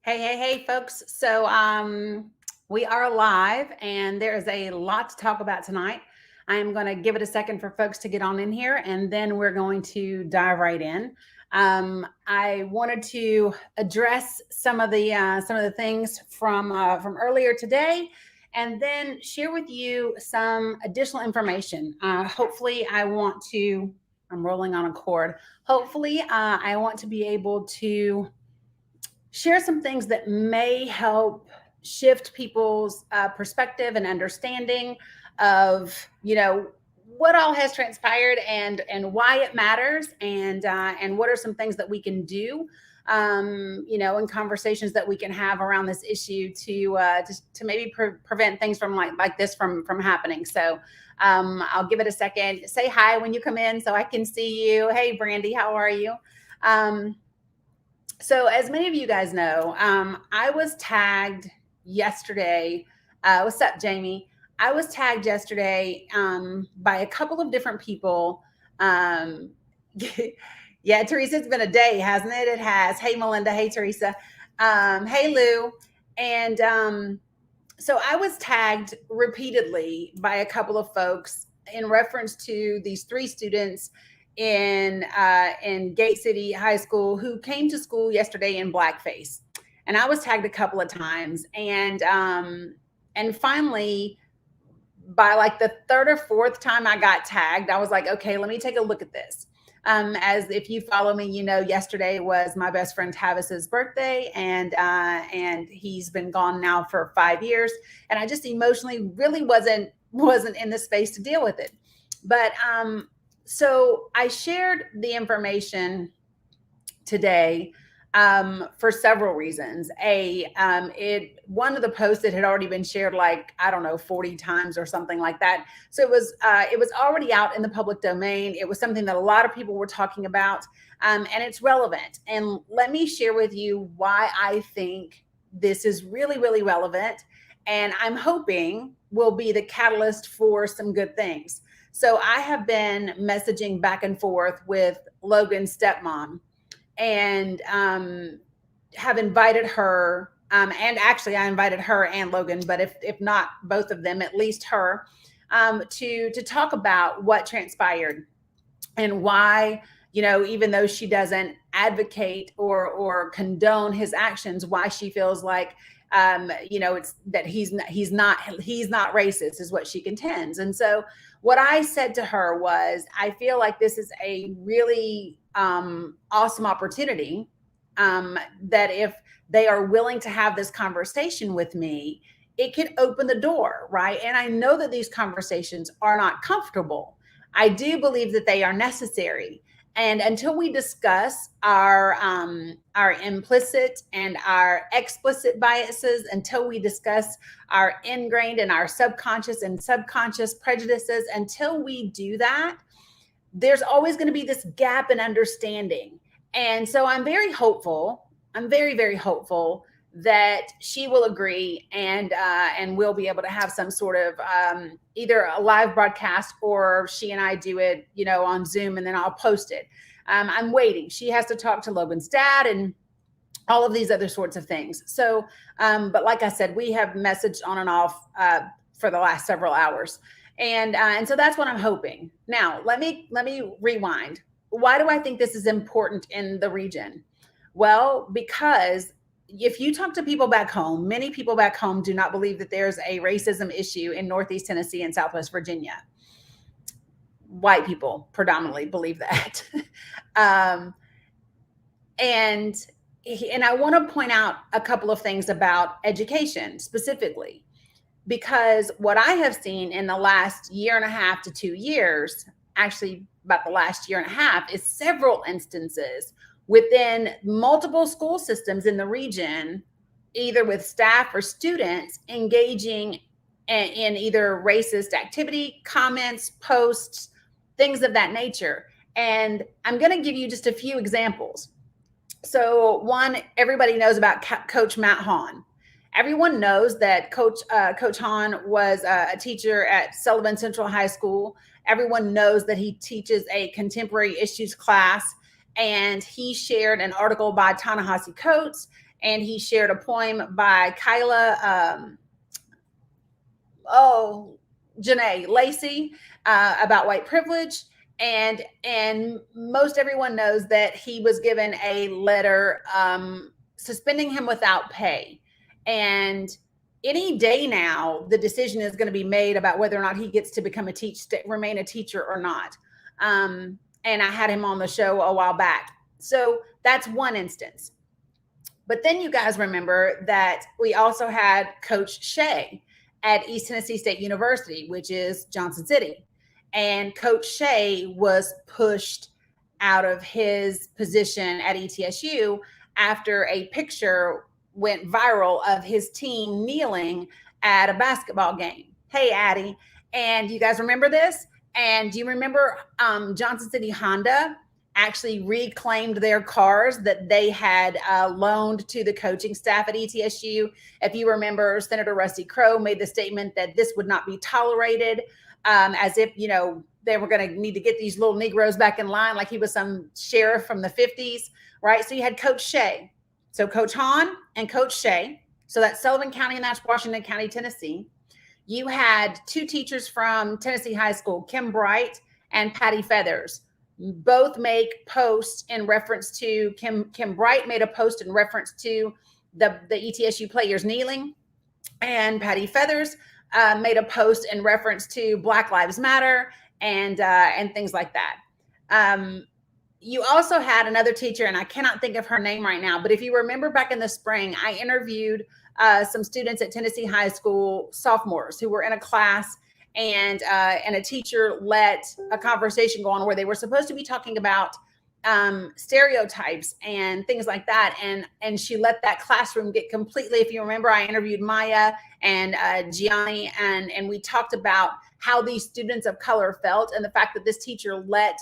Hey, folks. We are live and there is a lot to talk about tonight. I am going to give it a second for folks to get on in here and then we're going to dive right in. I wanted to address some of the things from earlier today and then share with you some additional information. I'm rolling on a cord. Hopefully, I want to be able to share some things that may help shift people's perspective and understanding of what all has transpired and why it matters and what are some things that we can do in conversations that we can have around this issue to maybe prevent things from like this from happening. So I'll give it a second. Say hi when you come in so I can see you. Hey Brandy, how are you? So, as many of you guys know, I was tagged yesterday. What's up, Jamie? I was tagged yesterday by a couple of different people. Yeah, Teresa, it's been a day, hasn't it? It has. Hey, Melinda. Hey, Teresa. Hey, Lou. And so I was tagged repeatedly by a couple of folks in reference to these three students in Gate City High School who came to school yesterday in blackface, and I was tagged a couple of times, and finally, by like the third or fourth time I got tagged, I was like, okay, let me take a look at this. As if you follow me, yesterday was my best friend Tavis's birthday, and he's been gone now for 5 years, and I just emotionally really wasn't in the space to deal with it. But so I shared the information today for several reasons. One of the posts that had already been shared, like, I don't know, 40 times or something like that. So it was already out in the public domain. It was something that a lot of people were talking about, and it's relevant. And let me share with you why I think this is really, really relevant, and I'm hoping will be the catalyst for some good things. So I have been messaging back and forth with Logan's stepmom, and have invited her. And actually, I invited her and Logan, but if not both of them, at least her, to talk about what transpired and why, even though she doesn't advocate or condone his actions, why she feels like it's that he's not racist is what she contends. And so what I said to her was, I feel like this is a really awesome opportunity, that if they are willing to have this conversation with me, it could open the door, right? And I know that these conversations are not comfortable. I do believe that they are necessary. And until we discuss our implicit and our explicit biases, until we discuss our ingrained and our subconscious prejudices, until we do that, there's always going to be this gap in understanding. And so I'm very hopeful. I'm very, very hopeful that she will agree, and we'll be able to have some sort of either a live broadcast, or she and I do it, on Zoom, and then I'll post it. I'm waiting. She has to talk to Logan's dad and all of these other sorts of things. So, but like I said, we have messaged on and off for the last several hours, and so that's what I'm hoping. Now, let me rewind. Why do I think this is important in the region? Well, because if you talk to people back home, many people back home do not believe that there's a racism issue in Northeast Tennessee and Southwest Virginia. White people predominantly believe that. And I want to point out a couple of things about education specifically, because what I have seen in the last year and a half to 2 years, actually about the last year and a half, is several instances within multiple school systems in the region, either with staff or students engaging in either racist activity, comments, posts, things of that nature. And I'm going to give you just a few examples. So one, everybody knows about Coach Matt Hahn. Everyone knows that Coach Hahn was a teacher at Sullivan Central High School. Everyone knows that he teaches a contemporary issues class. and he shared an article by Ta-Nehisi Coates, and he shared a poem by Kyla, Janae Lacey, about white privilege. And most everyone knows that he was given a letter suspending him without pay. And any day now, the decision is going to be made about whether or not he gets to become remain a teacher or not. And I had him on the show a while back. So that's one instance. But then you guys remember that we also had Coach Shea at East Tennessee State University, which is Johnson City. And Coach Shea was pushed out of his position at ETSU after a picture went viral of his team kneeling at a basketball game. Hey, Addie. And you guys remember this? And do you remember Johnson City Honda actually reclaimed their cars that they had loaned to the coaching staff at ETSU? If you remember, Senator Rusty Crowe made the statement that this would not be tolerated, as if, they were going to need to get these little Negroes back in line like he was some sheriff from the 50s, right? So you had Coach Shea. So Coach Hahn and Coach Shea. So that's Sullivan County and that's Washington County, Tennessee. You had two teachers from Tennessee High School, Kim Bright and Patty Feathers. Both make posts in reference to Kim Bright made a post in reference to the ETSU players kneeling, and Patty Feathers made a post in reference to Black Lives Matter and things like that. You also had another teacher, and I cannot think of her name right now, but if you remember back in the spring, I interviewed some students at Tennessee High School, sophomores, who were in a class, and a teacher let a conversation go on where they were supposed to be talking about stereotypes and things like that, and she let that classroom get completely. If you remember, I interviewed Maya and Gianni, and we talked about how these students of color felt, and the fact that this teacher let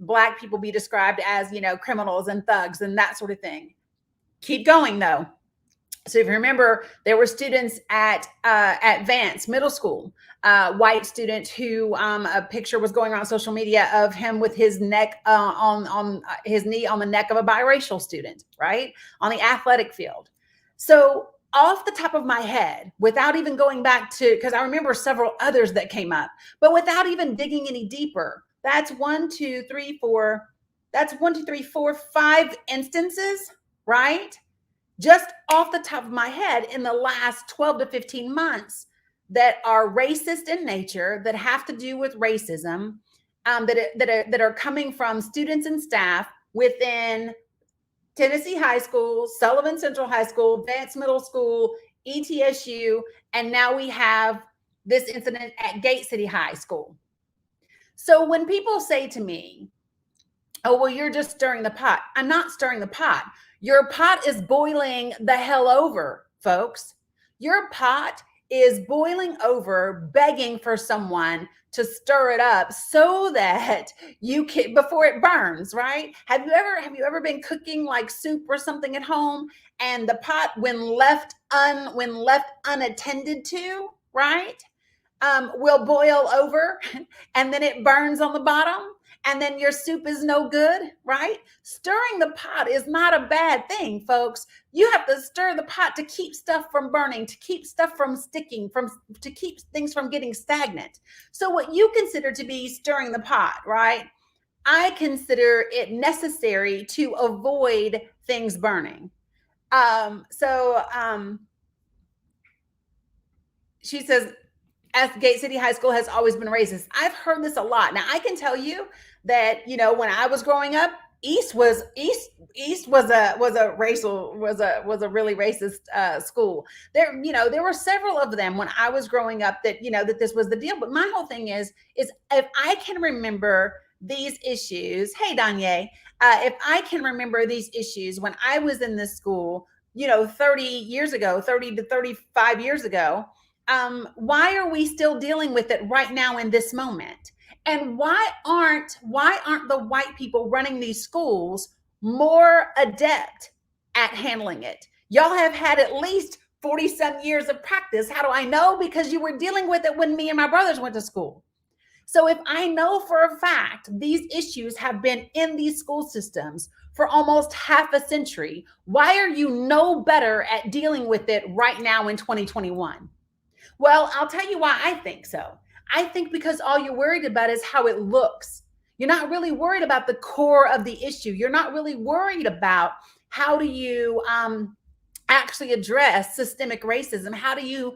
Black people be described as, criminals and thugs and that sort of thing. Keep going though. So if you remember, there were students at Vance Middle School, white student who a picture was going around social media of him with his neck on his knee on the neck of a biracial student, right, on the athletic field. So off the top of my head, without even going back to, because I remember several others that came up, but without even digging any deeper, that's 5 instances, right? Just off the top of my head in the last 12 to 15 months that are racist in nature, that have to do with racism, that are coming from students and staff within Tennessee High School, Sullivan Central High School, Vance Middle School, ETSU, and now we have this incident at Gate City High School. So when people say to me, oh, well, you're just stirring the pot. I'm not stirring the pot. Your pot is boiling the hell over, folks. Your pot is boiling over, begging for someone to stir it up so that you can, before it burns, right? Have you ever been cooking like soup or something at home, and the pot, when left unattended to, right, will boil over and then it burns on the bottom and then your soup is no good, right? Stirring the pot is not a bad thing, folks. You have to stir the pot to keep stuff from burning, to keep stuff from sticking, to keep things from getting stagnant. So what you consider to be stirring the pot, right, I consider it necessary to avoid things burning. She says, Gate City High School has always been racist. I've heard this a lot. Now I can tell you that, when I was growing up, East was a really racist school. There were several of them when I was growing up that, that this was the deal. But my whole thing is if I can remember these issues, hey, Danye, if I can remember these issues when I was in this school, 30 to 35 years ago, why are we still dealing with it right now in this moment? And why aren't the white people running these schools more adept at handling it? Y'all have had at least 40 some years of practice. How do I know? Because you were dealing with it when me and my brothers went to school. So if I know for a fact these issues have been in these school systems for almost half a century, why are you no better at dealing with it right now in 2021? Well, I'll tell you why I think so. I think because all you're worried about is how it looks. You're not really worried about the core of the issue. You're not really worried about how do you actually address systemic racism. How do you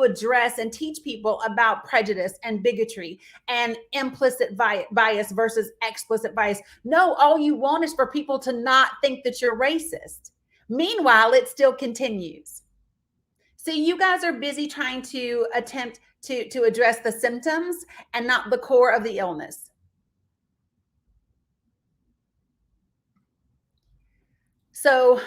address and teach people about prejudice and bigotry and implicit bias versus explicit bias? No, all you want is for people to not think that you're racist. Meanwhile, it still continues. See, you guys are busy trying to attempt to address the symptoms and not the core of the illness. So,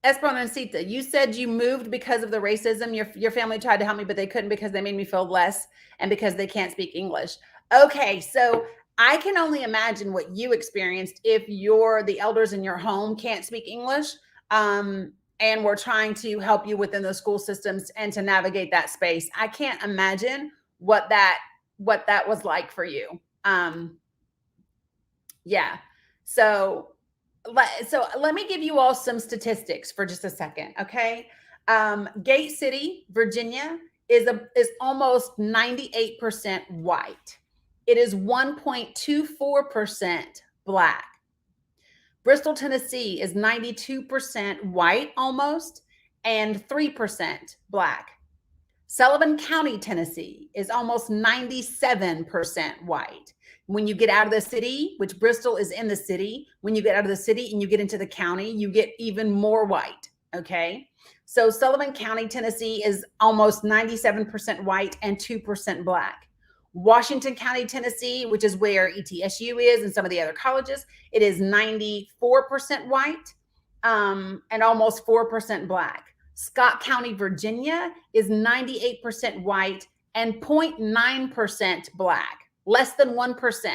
Esperanza, you said you moved because of the racism. Your family tried to help me, but they couldn't because they made me feel less and because they can't speak English. Okay, so I can only imagine what you experienced if the elders in your home can't speak English. And we're trying to help you within those school systems and to navigate that space. I can't imagine what that was like for you. Yeah. So let me give you all some statistics for just a second, okay? Gate City, Virginia, is almost 98% white. It is 1.24% Black. Bristol, Tennessee is 92% white almost and 3% Black. Sullivan County, Tennessee is almost 97% white. When you get out of the city, which Bristol is in the city, when you get out of the city and you get into the county, you get even more white, okay? So Sullivan County, Tennessee is almost 97% white and 2% Black. Washington County, Tennessee, which is where ETSU is and some of the other colleges, it is 94% white and almost 4% Black. Scott County, Virginia is 98% white and 0.9% Black. Less than 1%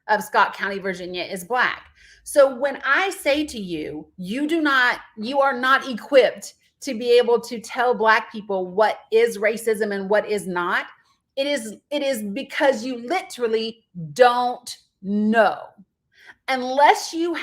of Scott County, Virginia is Black. So when I say to you, you are not equipped to be able to tell Black people what is racism and what is not, it is because you literally don't know. Unless you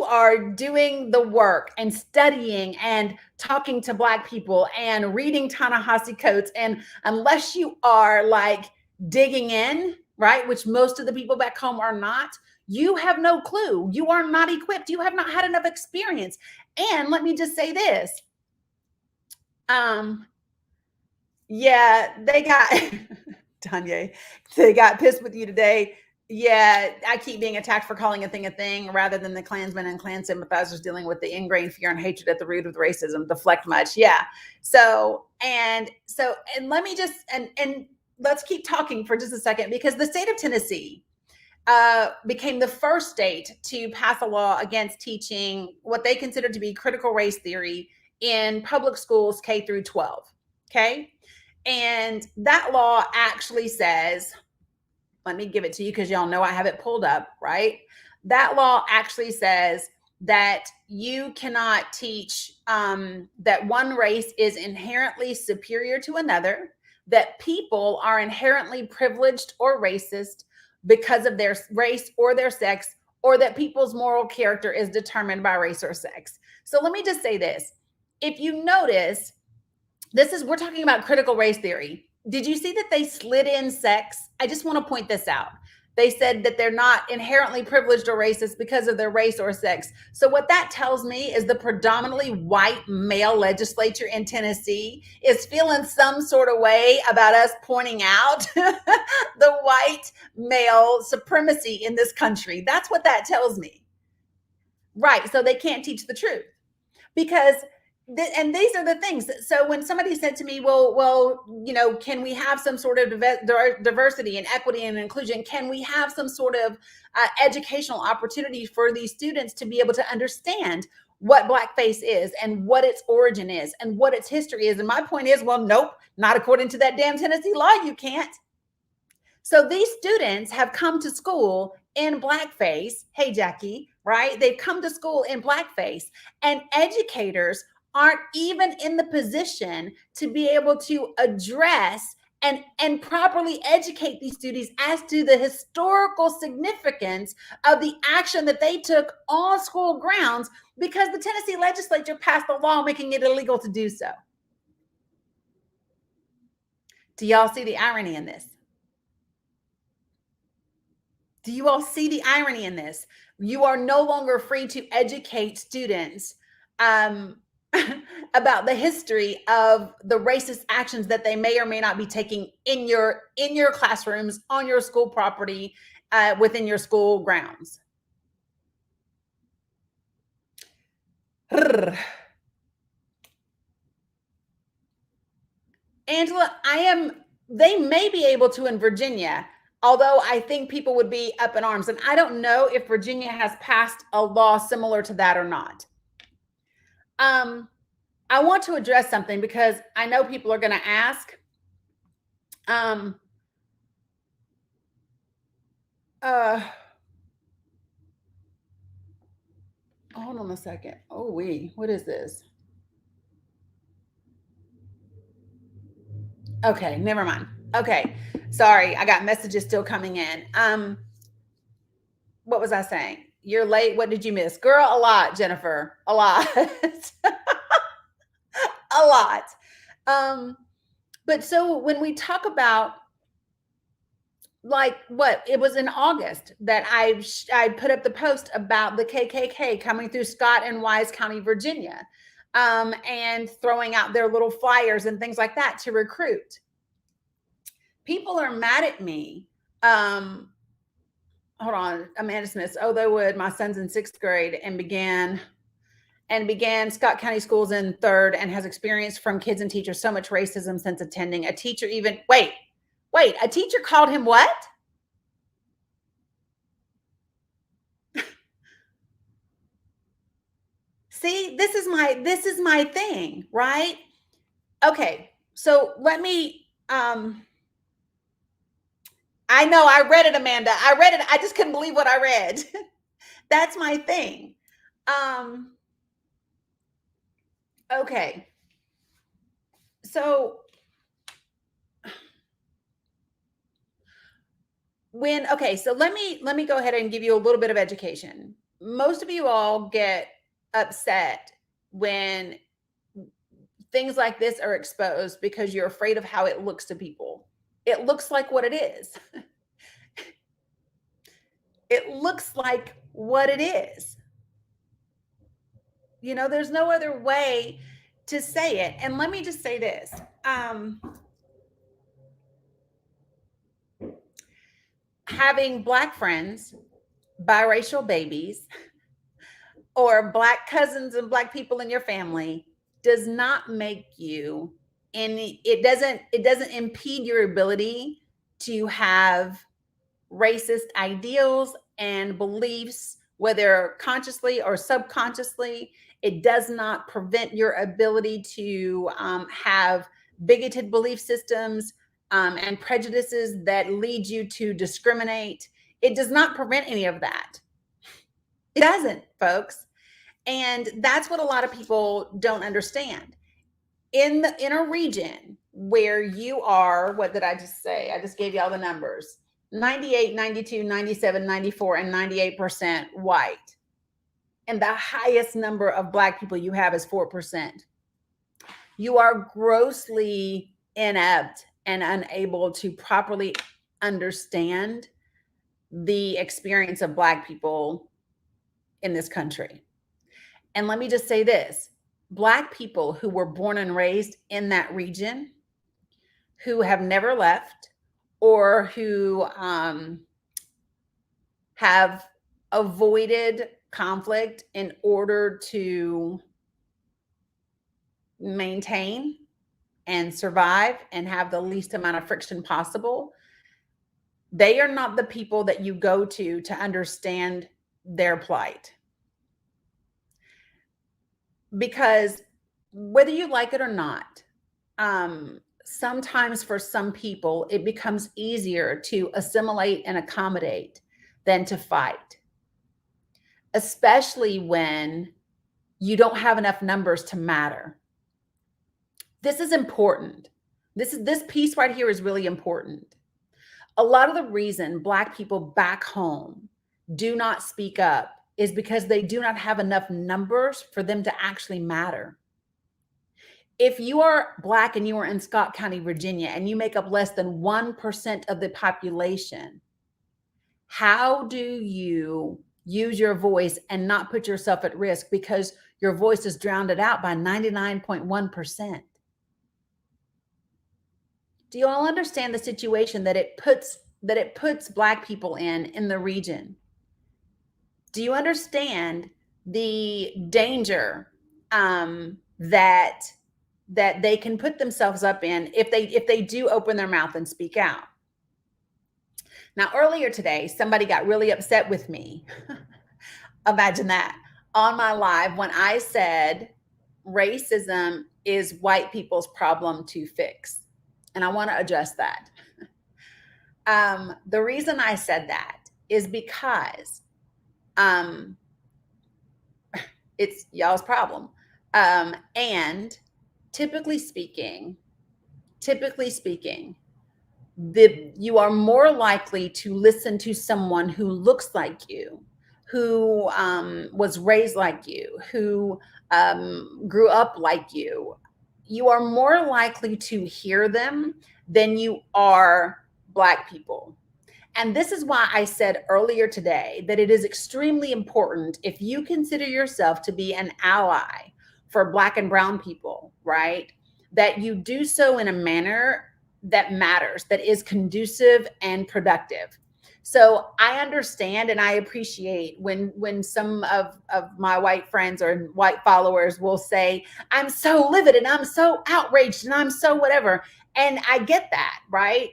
are doing the work and studying and talking to Black people and reading Ta-Nehisi Coates, and unless you are like digging in, right, which most of the people back home are not, you have no clue. You are not equipped. You have not had enough experience. And let me just say this. Yeah, they got Tanya, they got pissed with you today. Yeah, I keep being attacked for calling a thing rather than the Klansmen and Klan sympathizers dealing with the ingrained fear and hatred at the root of the racism. Deflect much. Yeah. So let me just and let's keep talking for just a second, because the state of Tennessee became the first state to pass a law against teaching what they consider to be critical race theory in public schools K through 12. Okay. And that law actually says, let me give it to you because y'all know I have it pulled up, right? That law actually says that you cannot teach that one race is inherently superior to another, that people are inherently privileged or racist because of their race or their sex, or that people's moral character is determined by race or sex. So let me just say this. If you notice, we're talking about critical race theory. Did you see that they slid in sex? I just want to point this out. They said that they're not inherently privileged or racist because of their race or sex. So what that tells me is the predominantly white male legislature in Tennessee is feeling some sort of way about us pointing out the white male supremacy in this country. That's what that tells me. Right. So they can't teach the truth because and these are the things. So when somebody said to me, well, can we have some sort of diversity and equity and inclusion? Can we have some sort of educational opportunity for these students to be able to understand what blackface is and what its origin is and what its history is? And my point is, well, nope, not according to that damn Tennessee law, you can't. So these students have come to school in blackface. Hey, Jackie, right? They've come to school in blackface, and educators aren't even in the position to be able to address and properly educate these students as to the historical significance of the action that they took on school grounds, because the Tennessee legislature passed a law making it illegal to do so. Do y'all see the irony in this? Do you all see the irony in this? You are no longer free to educate students about the history of the racist actions that they may or may not be taking in your classrooms, on your school property, within your school grounds. Angela, they may be able to in Virginia, although I think people would be up in arms. And I don't know if Virginia has passed a law similar to that or not. I want to address something because I know people are going to ask. Hold on a second. Oh, what is this? Okay, never mind. Okay, sorry, I got messages still coming in. What was I saying? You're late. What did you miss? Girl, a lot, Jennifer. A lot. A lot. But so when we talk about, like, it was in August that I put up the post about the KKK coming through Scott and Wise County, Virginia, and throwing out their little flyers and things like that to recruit. People are mad at me. Hold on, Amanda Smith. Oh, they would. My son's in 6th grade and began Scott County schools in 3rd and has experienced from kids and teachers so much racism since attending. A teacher even wait, a teacher called him what? See, this is my thing, right? Okay, so let me I know I read it, Amanda. I read it. I just couldn't believe what I read. That's my thing. Okay. So so let me go ahead and give you a little bit of education. Most of you all get upset when things like this are exposed because you're afraid of how it looks to people. It looks like what it is. It looks like what it is. You know, there's no other way to say it. And let me just say this. Having Black friends, biracial babies, or Black cousins and Black people in your family does not make you it doesn't impede your ability to have racist ideals and beliefs, whether consciously or subconsciously. It does not prevent your ability to have bigoted belief systems and prejudices that lead you to discriminate. It does not prevent any of that. It doesn't, folks. And that's what a lot of people don't understand. In a region where you are, what did I just say? I just gave you all the numbers. 98, 92, 97, 94, and 98% white. And the highest number of Black people you have is 4%. You are grossly inept and unable to properly understand the experience of Black people in this country. And let me just say this. Black people who were born and raised in that region, who have never left, or who have avoided conflict in order to maintain and survive and have the least amount of friction possible, they are not the people that you go to understand their plight. Because whether you like it or not, sometimes for some people, it becomes easier to assimilate and accommodate than to fight, especially when you don't have enough numbers to matter. This is important. This piece right here is really important. A lot of the reason Black people back home do not speak up is because they do not have enough numbers for them to actually matter. If you are Black and you are in Scott County, Virginia, and you make up less than 1% of the population, how do you use your voice and not put yourself at risk because your voice is drowned out by 99.1%? Do you all understand the situation that it puts Black people in the region? Do you understand the danger that they can put themselves up in if they do open their mouth and speak out? Now, earlier today, somebody got really upset with me. Imagine that, on my live when I said racism is white people's problem to fix. And I want to address that. The reason I said that is because it's y'all's problem. And typically speaking, you are more likely to listen to someone who looks like you, who was raised like you, who grew up like you. You are more likely to hear them than you are Black people. And this is why I said earlier today that it is extremely important, if you consider yourself to be an ally for Black and brown people, right, that you do so in a manner that matters, that is conducive and productive. So I understand and I appreciate when some of my white friends or white followers will say, I'm so livid and I'm so outraged and I'm so whatever. And I get that, right?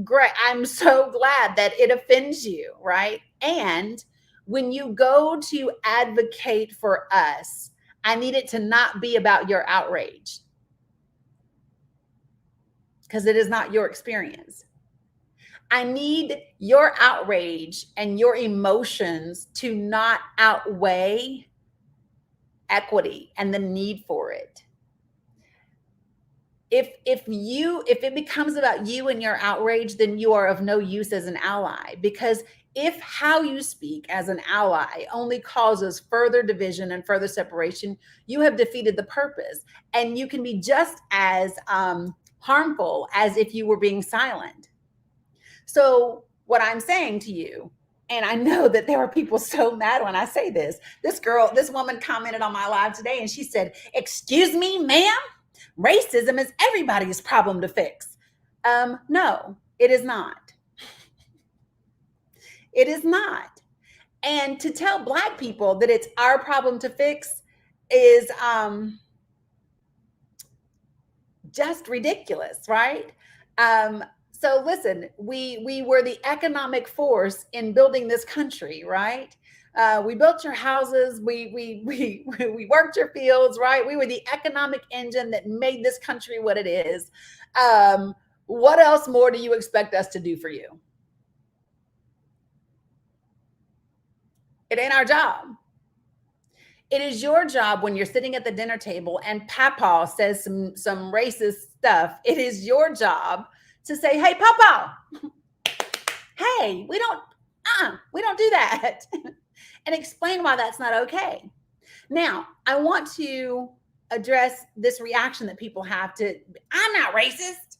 Great. I'm so glad that it offends you, right? And when you go to advocate for us, I need it to not be about your outrage, because it is not your experience. I need your outrage and your emotions to not outweigh equity and the need for it. If it becomes about you and your outrage, then you are of no use as an ally, because if how you speak as an ally only causes further division and further separation, you have defeated the purpose, and you can be just as harmful as if you were being silent. So what I'm saying to you, and I know that there are people so mad when I say this. This woman commented on my live today and she said, "Excuse me, ma'am, racism is everybody's problem to fix." No, it is not. It is not. And to tell Black people that it's our problem to fix is just ridiculous, right? So listen, we were the economic force in building this country, right? We built your houses, we worked your fields, right? We were the economic engine that made this country what it is. What else more do you expect us to do for you? It ain't our job. It is your job when you're sitting at the dinner table and Papa says some racist stuff. It is your job to say, "Hey, Papa, hey, we don't do that," and explain why that's not okay. Now, I want to address this reaction that people have to, "I'm not racist."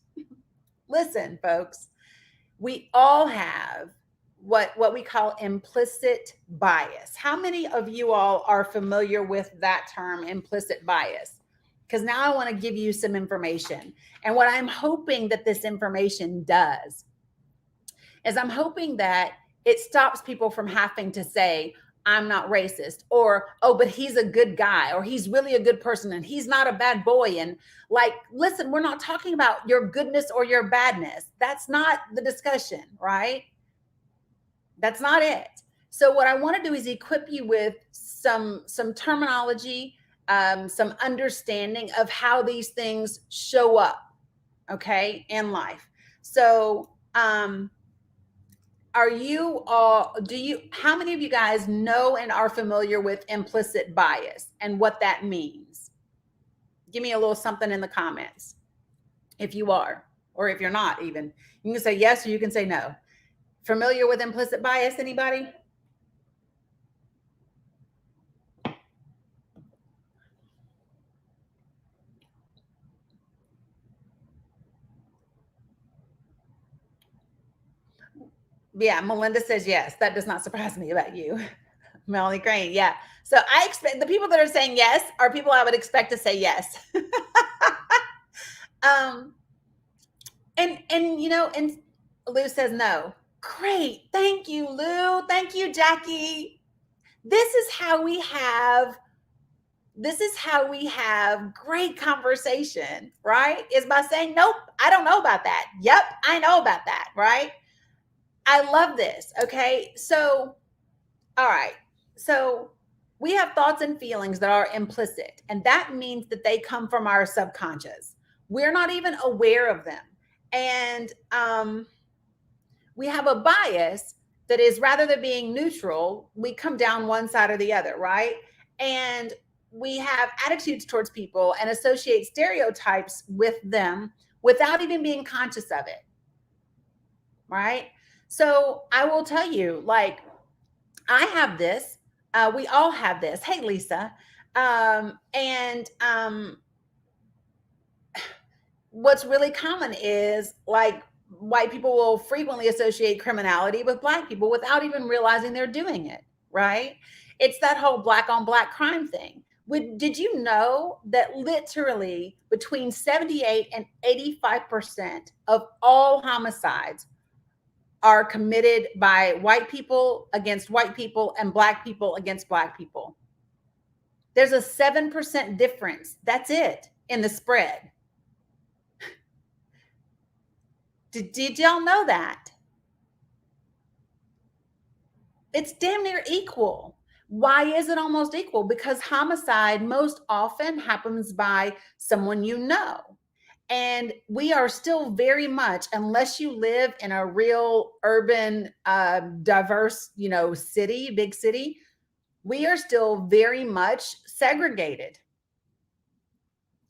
Listen, folks, we all have what we call implicit bias. How many of you all are familiar with that term, implicit bias? Because now I want to give you some information. And what I'm hoping that this information does is I'm hoping that it stops people from having to say, "I'm not racist," or, "Oh, but he's a good guy," or, "He's really a good person and he's not a bad boy." And like, listen, we're not talking about your goodness or your badness. That's not the discussion, right? That's not it. So what I want to do is equip you with some terminology, some understanding of how these things show up, okay, in life. So how many of you guys know and are familiar with implicit bias and what that means? Give me a little something in the comments. if you are, or if you're not even. You can say yes or you can say no. Familiar with implicit bias, anybody? Yeah, Melinda says yes. That does not surprise me about you. Melanie Crane, yeah. So I expect the people that are saying yes are people I would expect to say yes. um, and and Lou says no. Great, thank you, Lou. Thank you, Jackie. This is how we have great conversation, right? Is by saying, nope, I don't know about that. Yep, I know about that, right? I love this. Okay. So, all right. So we have thoughts and feelings that are implicit, and that means that they come from our subconscious. We're not even aware of them. And we have a bias that is, rather than being neutral, we come down one side or the other, right? And we have attitudes towards people and associate stereotypes with them without even being conscious of it, right? So I will tell you, like, I have this. We all have this. Hey, Lisa. And what's really common is, like, white people will frequently associate criminality with black people without even realizing they're doing it, right? It's that whole black on black crime thing. Did you know that literally between 78 and 85% of all homicides are committed by white people against white people and black people against black people? There's a 7% difference. That's it in the spread. Did y'all know that? It's damn near equal. Why is it almost equal? Because homicide most often happens by someone you know. And we are still very much, unless you live in a real urban, diverse, city, big city, we are still very much segregated.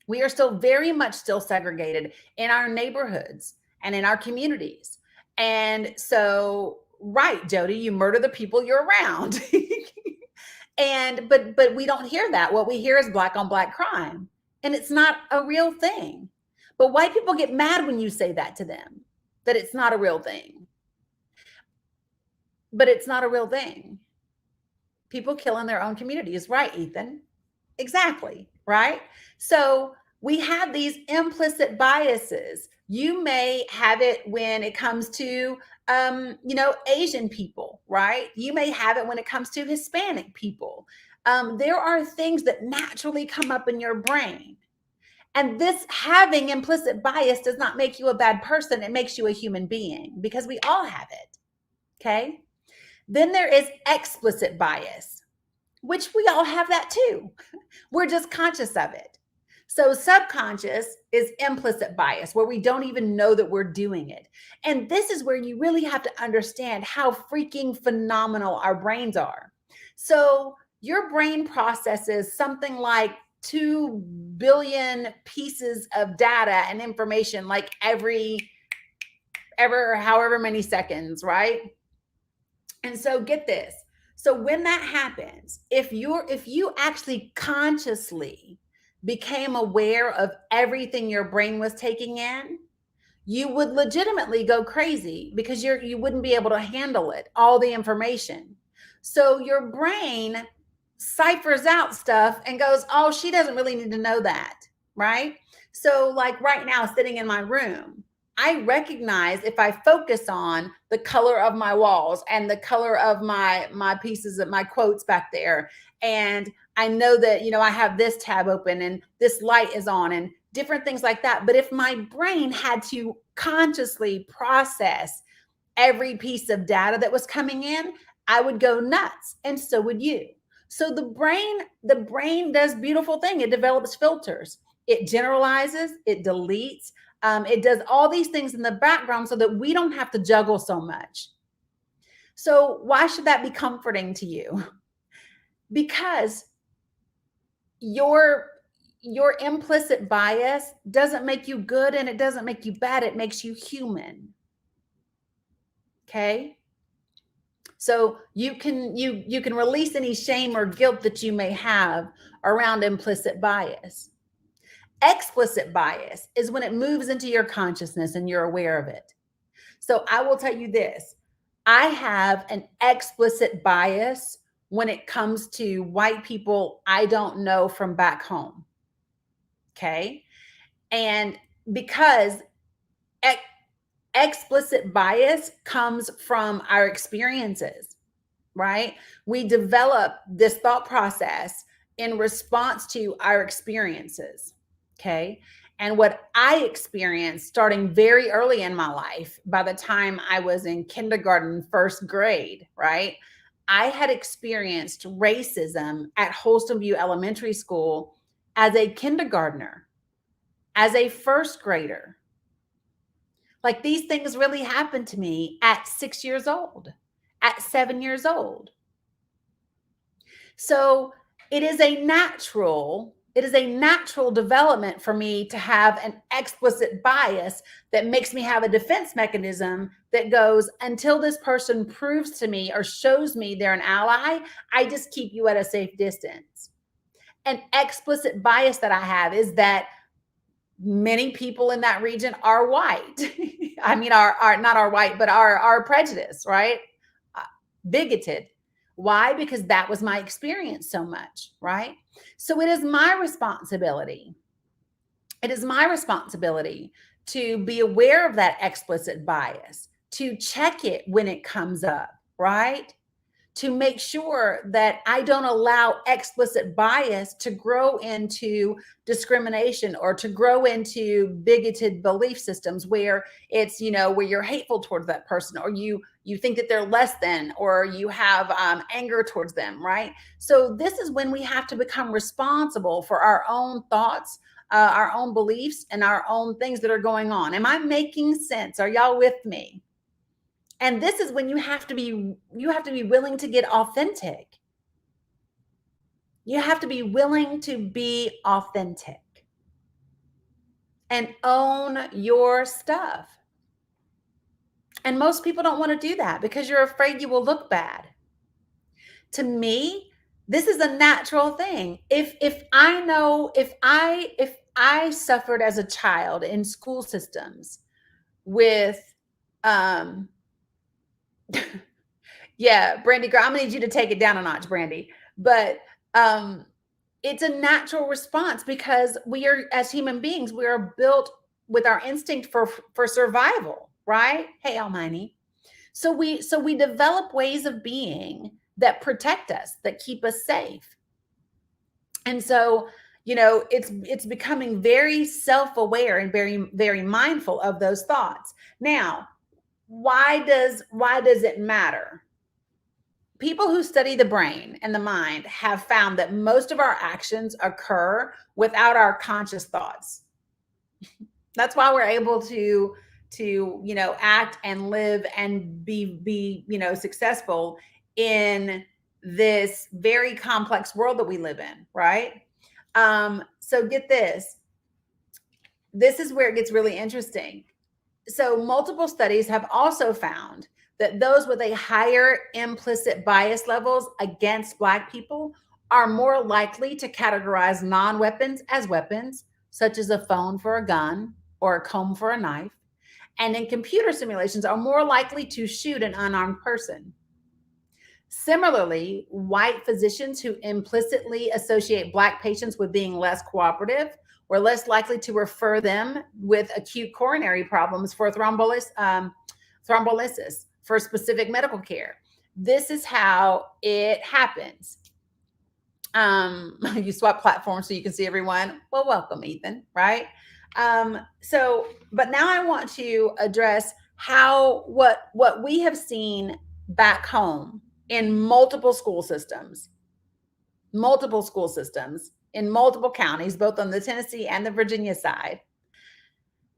We are still very much still segregated in our neighborhoods and in our communities. And so, right, Jody, you murder the people you're around. And but we don't hear that. What we hear is black on black crime, and it's not a real thing. But white people get mad when you say that to them, that it's not a real thing. But it's not a real thing. People kill in their own communities, right, Ethan? Exactly, right? So we have these implicit biases. You may have it when it comes to Asian people, right? You may have it when it comes to Hispanic people. There are things that naturally come up in your brain. And this having implicit bias does not make you a bad person. It makes you a human being, because we all have it. Okay. Then there is explicit bias, which we all have that too. We're just conscious of it. So subconscious is implicit bias, where we don't even know that we're doing it. And this is where you really have to understand how freaking phenomenal our brains are. So your brain processes something like 2 billion pieces of data and information, like however many seconds, right? And so get this. So when that happens, if you actually consciously became aware of everything your brain was taking in, you would legitimately go crazy, because you wouldn't be able to handle it, all the information. So your brain ciphers out stuff and goes, "Oh, she doesn't really need to know that," right? So like right now, sitting in my room, I recognize, if I focus on the color of my walls and the color of my pieces of my quotes back there, and I know that I have this tab open and this light is on and different things like that. But if my brain had to consciously process every piece of data that was coming in, I would go nuts, and so would you. So the brain does beautiful thing. It develops filters. It generalizes, it deletes, it does all these things in the background so that we don't have to juggle so much. So why should that be comforting to you? Because your implicit bias doesn't make you good and it doesn't make you bad. It makes you human. Okay. So you can release any shame or guilt that you may have around implicit bias. Explicit bias is when it moves into your consciousness and you're aware of it. So I will tell you this. I have an explicit bias when it comes to white people I don't know from back home. Okay. And because explicit bias comes from our experiences, right? We develop this thought process in response to our experiences. Okay. And what I experienced starting very early in my life, by the time I was in kindergarten, first grade, right? I had experienced racism at Holston View Elementary School as a kindergartner, as a first grader. Like these things really happened to me at 6 years old, at 7 years old. So it is a natural development for me to have an explicit bias that makes me have a defense mechanism that goes, until this person proves to me or shows me they're an ally, I just keep you at a safe distance. An explicit bias that I have is that many people in that region are white. I mean, are not our white, but are prejudiced, right? Bigoted. Why? Because that was my experience so much, right? So it is my responsibility. It is my responsibility to be aware of that explicit bias, to check it when it comes up, right? To make sure that I don't allow explicit bias to grow into discrimination or to grow into bigoted belief systems where it's, where you're hateful towards that person, or you think that they're less than, or you have anger towards them, right? So this is when we have to become responsible for our own thoughts, our own beliefs, and our own things that are going on. Am I making sense? Are y'all with me? And this is when you have to be willing to get authentic. You have to be willing to be authentic and own your stuff. And most people don't want to do that because you're afraid you will look bad. To me, this is a natural thing. If I suffered as a child in school systems with yeah, Brandy girl, I'm gonna need you to take it down a notch, Brandy. But it's a natural response because we are, as human beings, we are built with our instinct for survival, right? Hey, Almighty. So we develop ways of being that protect us, that keep us safe. And so, it's becoming very self-aware and very, very mindful of those thoughts. Now, why does it matter? People who study the brain and the mind have found that most of our actions occur without our conscious thoughts. That's why we're able to act and live and be successful in this very complex world that we live in, right? So get this. This is where it gets really interesting. So multiple studies have also found that those with a higher implicit bias levels against Black people are more likely to categorize non-weapons as weapons, such as a phone for a gun or a comb for a knife, and in computer simulations are more likely to shoot an unarmed person. Similarly, white physicians who implicitly associate Black patients with being less cooperative were less likely to refer them with acute coronary problems for thrombolysis for specific medical care. This is how it happens. You swap platforms so you can see everyone. Well, welcome, Ethan, right? But now I want to address what we have seen back home in multiple school systems in multiple counties, both on the Tennessee and the Virginia side.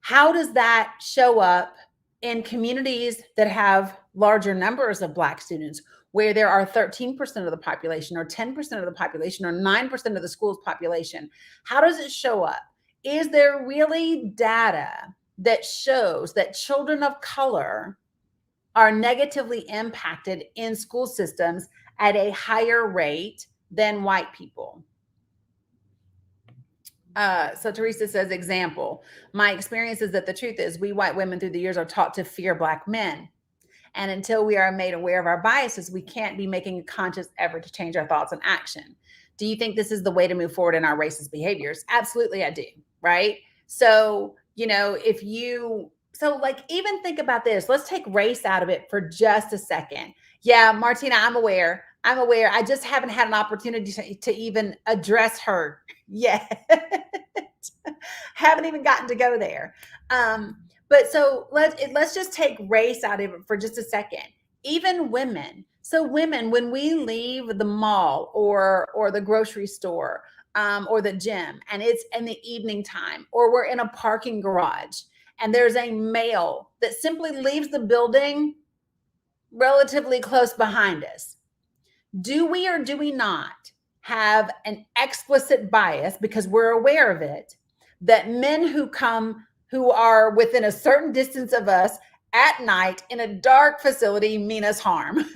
How does that show up in communities that have larger numbers of Black students, where there are 13% of the population or 10% of the population or 9% of the school's population, how does it show up? Is there really data that shows that children of color are negatively impacted in school systems at a higher rate than white people? So Teresa says, example, my experience is that the truth is we white women through the years are taught to fear Black men. And until we are made aware of our biases, we can't be making a conscious effort to change our thoughts and action. Do you think this is the way to move forward in our racist behaviors? Absolutely, I do. Right. So, like, even think about this. Let's take race out of it for just a second. Yeah, Martina, I'm aware. I just haven't had an opportunity to even address her yet. Haven't even gotten to go there. But so let's just take race out of it for just a second. Even women. So women, when we leave the mall or the grocery store or the gym, and it's in the evening time, or we're in a parking garage, and there's a male that simply leaves the building relatively close behind us, do we or do we not have an explicit bias, because we're aware of it, that men who are within a certain distance of us at night in a dark facility mean us harm?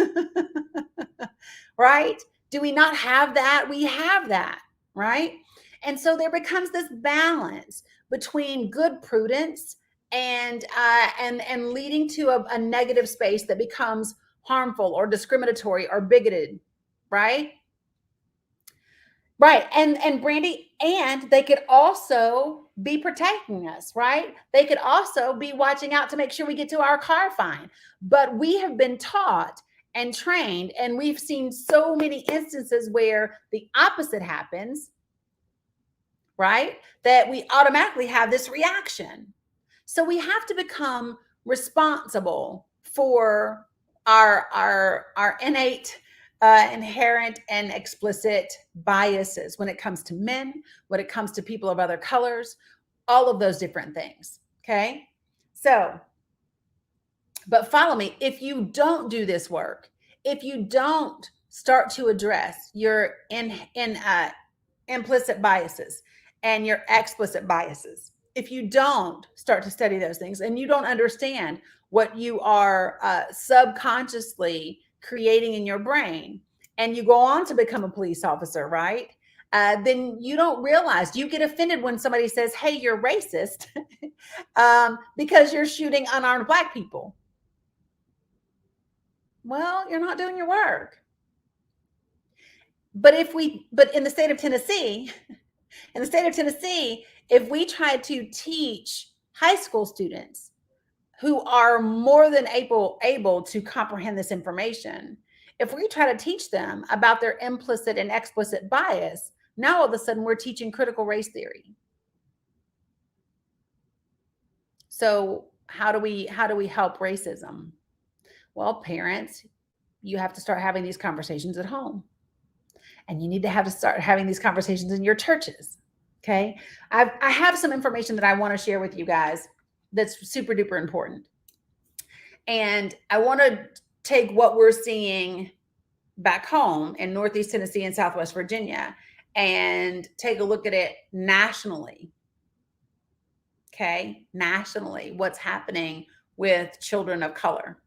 Right? Do we not have that? We have that, right? And so there becomes this balance between good prudence and leading to a negative space that becomes harmful or discriminatory or bigoted, right? Right. And Brandy, and they could also be protecting us, right? They could also be watching out to make sure we get to our car fine. But we have been taught and trained, and we've seen so many instances where the opposite happens, right? That we automatically have this reaction. So we have to become responsible for our innate, inherent, and explicit biases when it comes to men, when it comes to people of other colors, all of those different things. Okay. So, but follow me. If you don't do this work, if you don't start to address your implicit biases and your explicit biases, if you don't start to study those things and you don't understand what you are subconsciously creating in your brain, and you go on to become a police officer, right? Then you don't realize, you get offended when somebody says, hey, you're racist, because you're shooting unarmed Black people. Well, you're not doing your work. But in the state of Tennessee, if we try to teach high school students who are more than able to comprehend this information, if we try to teach them about their implicit and explicit bias, now all of a sudden we're teaching critical race theory. So how do we help racism? Well, parents, you have to start having these conversations at home. And you need to start having these conversations in your churches. Okay. I have some information that I want to share with you guys that's super duper important. And I want to take what we're seeing back home in Northeast Tennessee and Southwest Virginia and take a look at it nationally. Okay. Nationally, what's happening with children of color.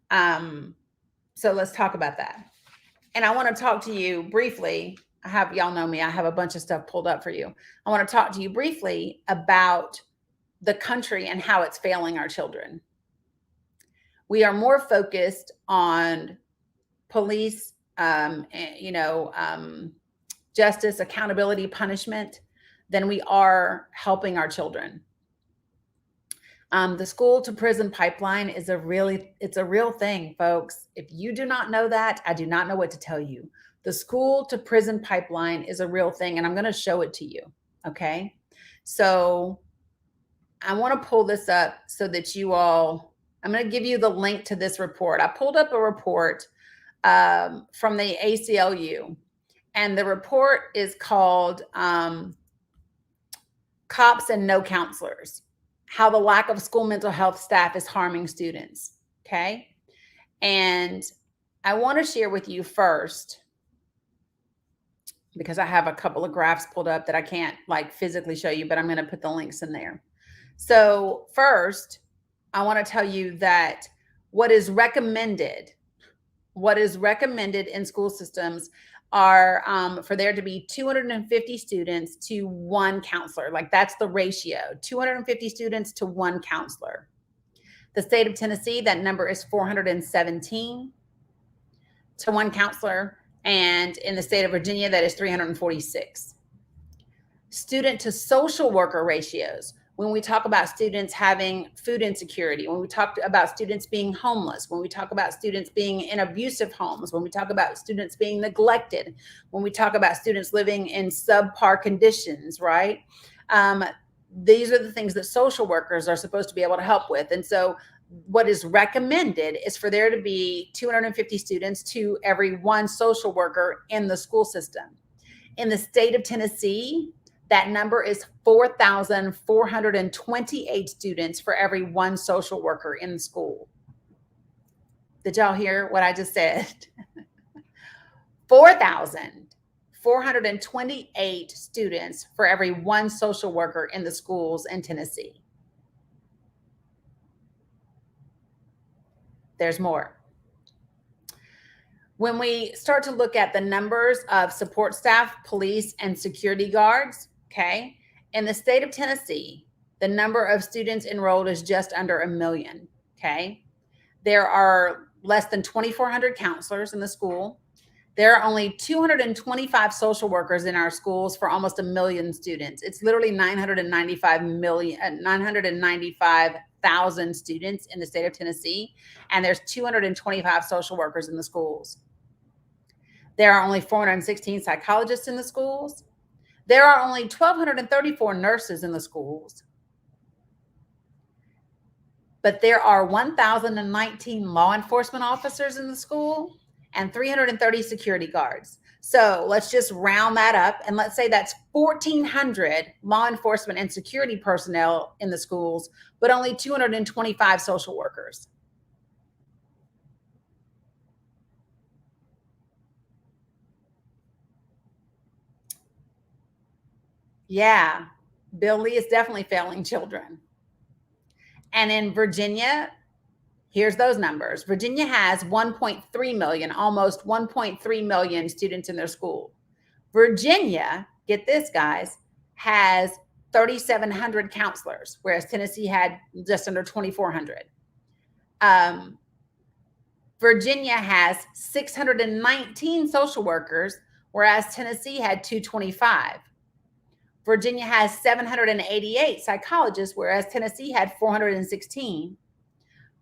So let's talk about that. And I want to talk to you briefly. Y'all know me, I have a bunch of stuff pulled up for you. I want to talk to you briefly about the country and how it's failing our children. We are more focused on police, justice, accountability, punishment than we are helping our children. The school to prison pipeline is it's a real thing, folks. If you do not know that, I do not know what to tell you. The school to prison pipeline is a real thing, and I'm going to show it to you. Okay. So I want to pull this up so that I'm going to give you the link to this report. I pulled up a report from the ACLU, and the report is called Cops and No Counselors. how the lack of school mental health staff is harming students. Okay. And I want to share with you first, because I have a couple of graphs pulled up that I can't like physically show you, but I'm going to put the links in there. So first, I want to tell you that what is recommended in school systems are for there to be 250 students to one counselor. Like that's the ratio, 250 students to one counselor. The state of Tennessee, that number is 417 to one counselor. And in the state of Virginia, that is 346. Student to social worker ratios. When we talk about students having food insecurity, when we talk about students being homeless, when we talk about students being in abusive homes, when we talk about students being neglected, when we talk about students living in subpar conditions, right? These are the things that social workers are supposed to be able to help with. And so what is recommended is for there to be 250 students to every one social worker in the school system. In the state of Tennessee, that number is 4,428 students for every one social worker in the school. Did y'all hear what I just said? 4,428 students for every one social worker in the schools in Tennessee. There's more. When we start to look at the numbers of support staff, police, and security guards, okay, in the state of Tennessee, the number of students enrolled is just under 1 million, okay? There are less than 2,400 counselors in the school. There are only 225 social workers in our schools for almost 1 million students. It's literally 995,000 students in the state of Tennessee, and there's 225 social workers in the schools. There are only 416 psychologists in the schools. There are only 1,234 nurses in the schools. But there are 1,019 law enforcement officers in the school and 330 security guards. So let's just round that up. And let's say that's 1,400 law enforcement and security personnel in the schools, but only 225 social workers. Yeah, Bill Lee is definitely failing children. And in Virginia, here's those numbers. Virginia has 1.3 million, almost 1.3 million students in their school. Virginia, get this, guys, has 3,700 counselors, whereas Tennessee had just under 2,400. Virginia has 619 social workers, whereas Tennessee had 225. Virginia has 788 psychologists, whereas Tennessee had 416.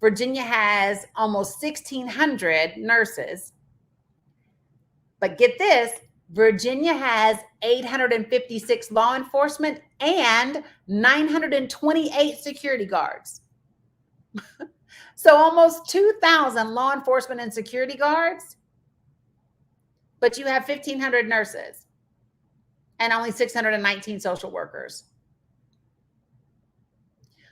Virginia has almost 1,600 nurses. But get this, Virginia has 856 law enforcement and 928 security guards. So almost 2,000 law enforcement and security guards, but you have 1,500 nurses and only 619 social workers.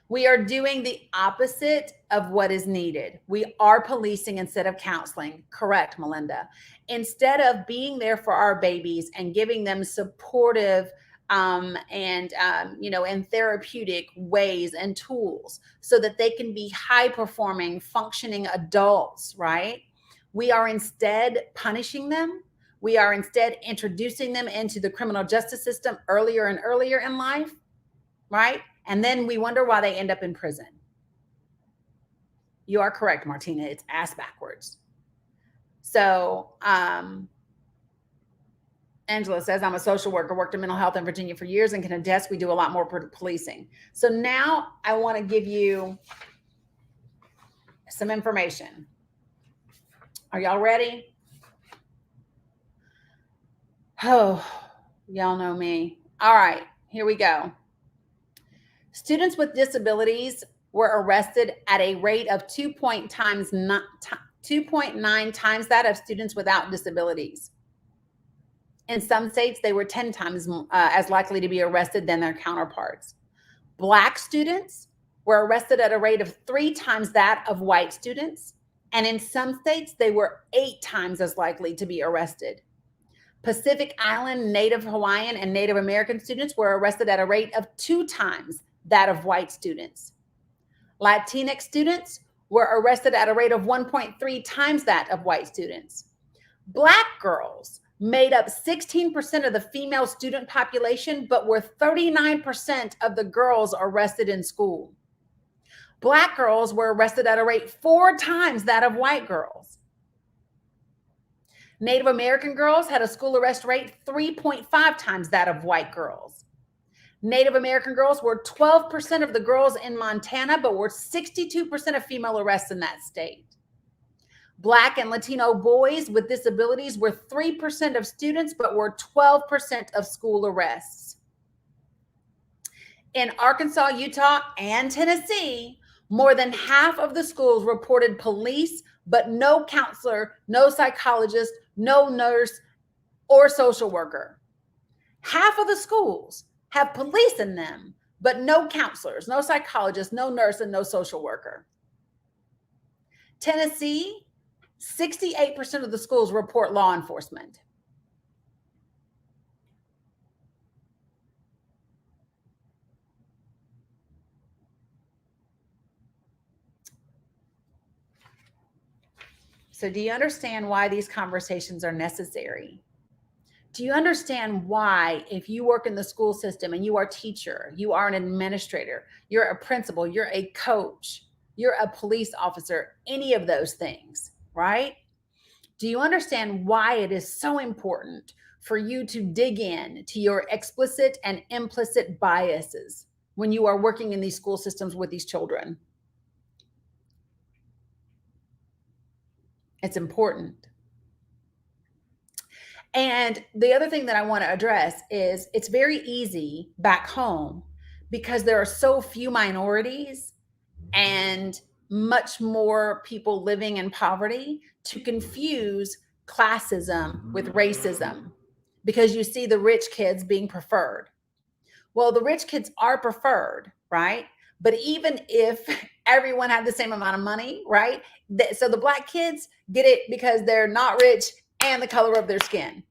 We are doing the opposite of what is needed. We are policing instead of counseling. Correct, Melinda. Instead of being there for our babies and giving them supportive and therapeutic ways and tools so that they can be high performing, functioning adults, right? We are instead punishing them. We are instead introducing them into the criminal justice system earlier and earlier in life, right? And then we wonder why they end up in prison. You are correct, Martina. It's ass backwards. So Angela says, I'm a social worker, worked in mental health in Virginia for years and can attest we do a lot more policing. So now I want to give you some information. Are y'all ready? Oh, y'all know me. All right, here we go. Students with disabilities were arrested at a rate of 2.9 times that of students without disabilities. In some states, they were 10 times as likely to be arrested than their counterparts. Black students were arrested at a rate of 3 times that of white students, and in some states, they were 8 times as likely to be arrested. Pacific Island, Native Hawaiian, and Native American students were arrested at a rate of 2 times that of white students. Latinx students were arrested at a rate of 1.3 times that of white students. Black girls made up 16% of the female student population, but were 39% of the girls arrested in school. Black girls were arrested at a rate 4 times that of white girls. Native American girls had a school arrest rate 3.5 times that of white girls. Native American girls were 12% of the girls in Montana, but were 62% of female arrests in that state. Black and Latino boys with disabilities were 3% of students, but were 12% of school arrests. In Arkansas, Utah, and Tennessee, more than half of the schools reported police, but no counselor, no psychologist, no nurse, or social worker. Half of the schools have police in them, but no counselors, no psychologists, no nurse, and no social worker. Tennessee, 68% of the schools report law enforcement. So do you understand why these conversations are necessary? Do you understand why, if you work in the school system and you are a teacher, you are an administrator, you're a principal, you're a coach, you're a police officer, any of those things, right? Do you understand why it is so important for you to dig in to your explicit and implicit biases when you are working in these school systems with these children? It's important. And the other thing that I want to address is it's very easy back home because there are so few minorities and much more people living in poverty to confuse classism with racism because you see the rich kids being preferred. Well, the rich kids are preferred, right? But even if everyone had the same amount of money, right? So the black kids get it because they're not rich and the color of their skin.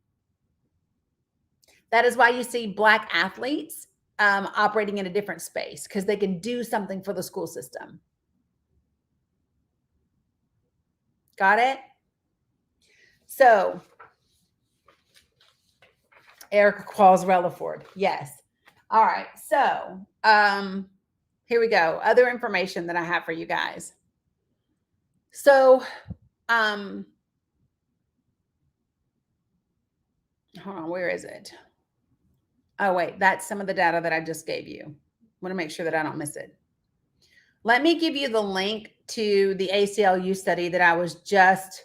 That is why you see black athletes operating in a different space because they can do something for the school system. Got it? So, Erica Qualls Relaford. Yes. All right. So, here we go. Other information that I have for you guys. So, hold on. Where is it? Oh, wait. That's some of the data that I just gave you. I want to make sure that I don't miss it. Let me give you the link to the ACLU study that I was just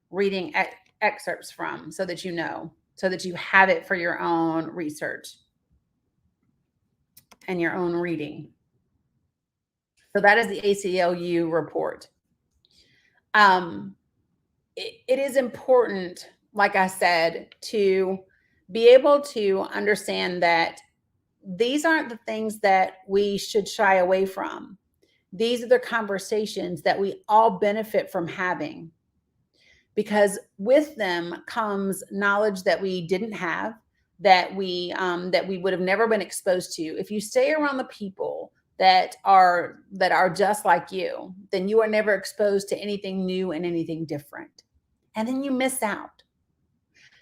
reading excerpts from so that you know, so that you have it for your own research and your own reading. So that is the ACLU report. It is important, like I said, to be able to understand that these aren't the things that we should shy away from. These are the conversations that we all benefit from having, because with them comes knowledge that we didn't have, that we would have never been exposed to. If you stay around the people that are just like you, then you are never exposed to anything new and anything different. And then you miss out.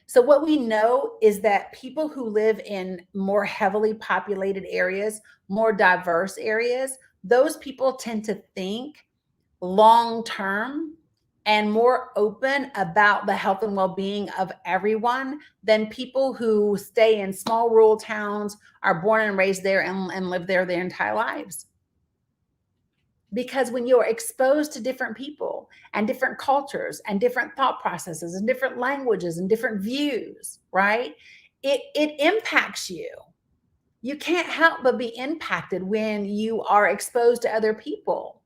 So what we know is that people who live in more heavily populated areas, more diverse areas, those people tend to think long-term and more open about the health and well-being of everyone than people who stay in small rural towns, are born and raised there and live there their entire lives. Because when you're exposed to different people and different cultures and different thought processes and different languages and different views, right? It impacts you. You can't help but be impacted when you are exposed to other people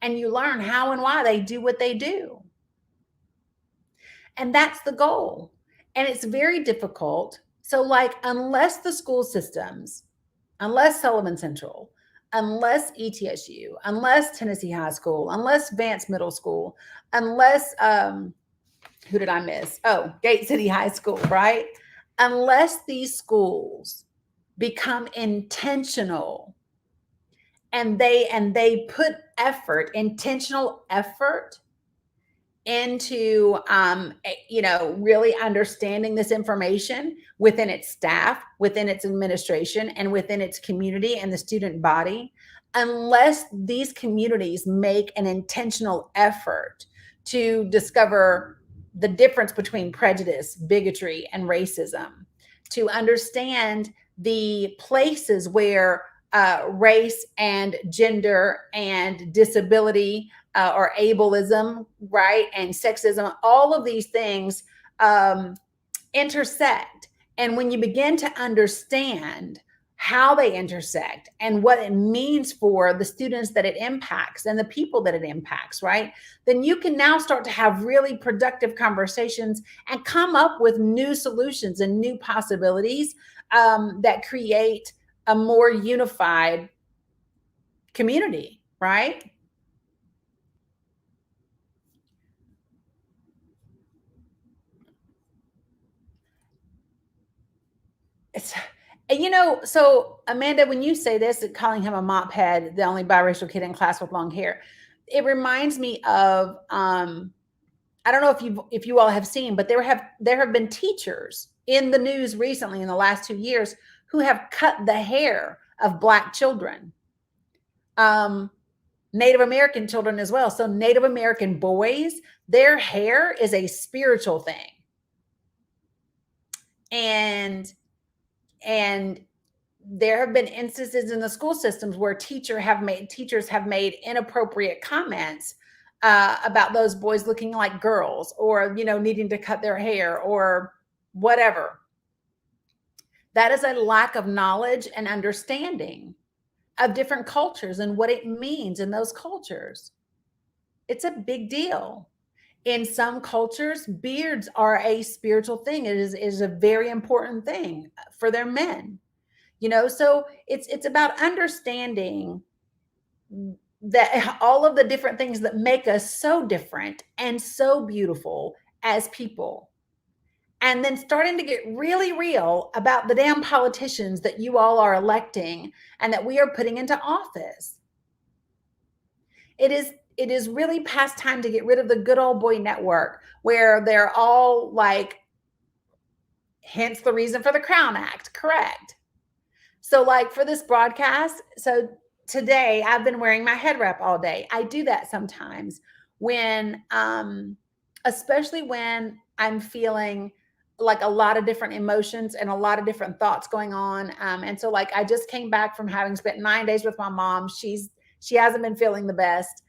and you learn how and why they do what they do. And that's the goal. And it's very difficult. So, like, unless the school systems, unless Sullivan Central, unless ETSU, unless Tennessee High School, unless Vance Middle School, unless, who did I miss? Oh, Gate City High School, right? Unless these schools become intentional and they put effort, intentional effort into really understanding this information within its staff, within its administration, and within its community and the student body, unless these communities make an intentional effort to discover the difference between prejudice, bigotry, and racism, to understand the places where race and gender and disability or ableism, right, and sexism, all of these things intersect. And when you begin to understand how they intersect and what it means for the students that it impacts and the people that it impacts, right, then you can now start to have really productive conversations and come up with new solutions and new possibilities that create a more unified community, right? It's, so Amanda, when you say this, calling him a mop head, the only biracial kid in class with long hair, it reminds me of I don't know if you all have seen, but there have been teachers in the news recently in the last 2 years who have cut the hair of Black children, Native American children as well. So Native American boys, their hair is a spiritual thing, and there have been instances in the school systems where teachers have made inappropriate comments about those boys looking like girls, or needing to cut their hair or whatever. That is a lack of knowledge and understanding of different cultures and what it means in those cultures. It's a big deal. In some cultures, beards are a spiritual thing. It is a very important thing for their men. So it's about understanding that all of the different things that make us so different and so beautiful as people, and then starting to get really real about the damn politicians that you all are electing and that we are putting into office. It is really past time to get rid of the good old boy network where they're all like, hence the reason for the Crown Act, correct? So like for this broadcast, so today I've been wearing my head wrap all day. I do that sometimes when, especially when I'm feeling like a lot of different emotions and a lot of different thoughts going on. And so like I just came back from having spent 9 days with my mom. She hasn't been feeling the best.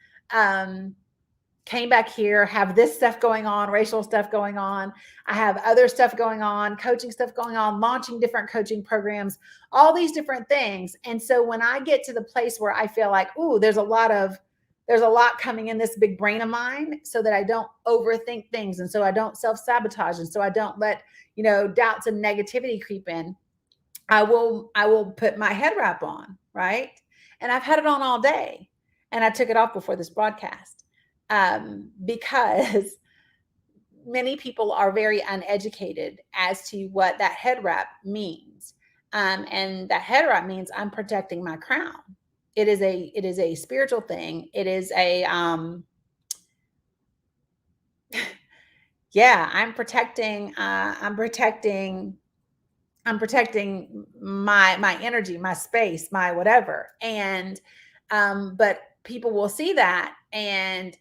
Came back here, have this stuff going on, racial stuff going on. I have other stuff going on, coaching stuff going on, launching different coaching programs, all these different things. And so when I get to the place where I feel like, ooh, there's a lot coming in this big brain of mine, so that I don't overthink things. And so I don't self-sabotage. And so I don't let, doubts and negativity creep in. I will put my head wrap on, right? And I've had it on all day. And I took it off before this broadcast. Because many people are very uneducated as to what that head wrap means. And that head wrap means I'm protecting my crown. It is a spiritual thing. It is a, yeah, I'm protecting my energy, my space, my whatever. And, but people will see that and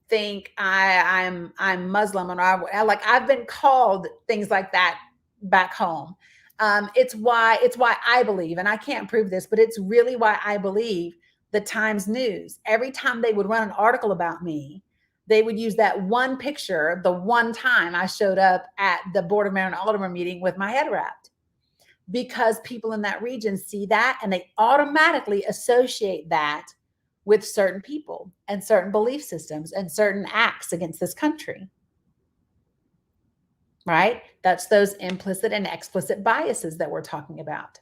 think I'm Muslim, and I've been called things like that back home. It's why I believe, and I can't prove this, but it's really why I believe the Times News, every time they would run an article about me, they would use that one picture, the one time I showed up at the Board of Mayor and Alderman meeting with my head wrapped, because people in that region see that and they automatically associate that with certain people and certain belief systems and certain acts against this country, right? That's those implicit and explicit biases that we're talking about.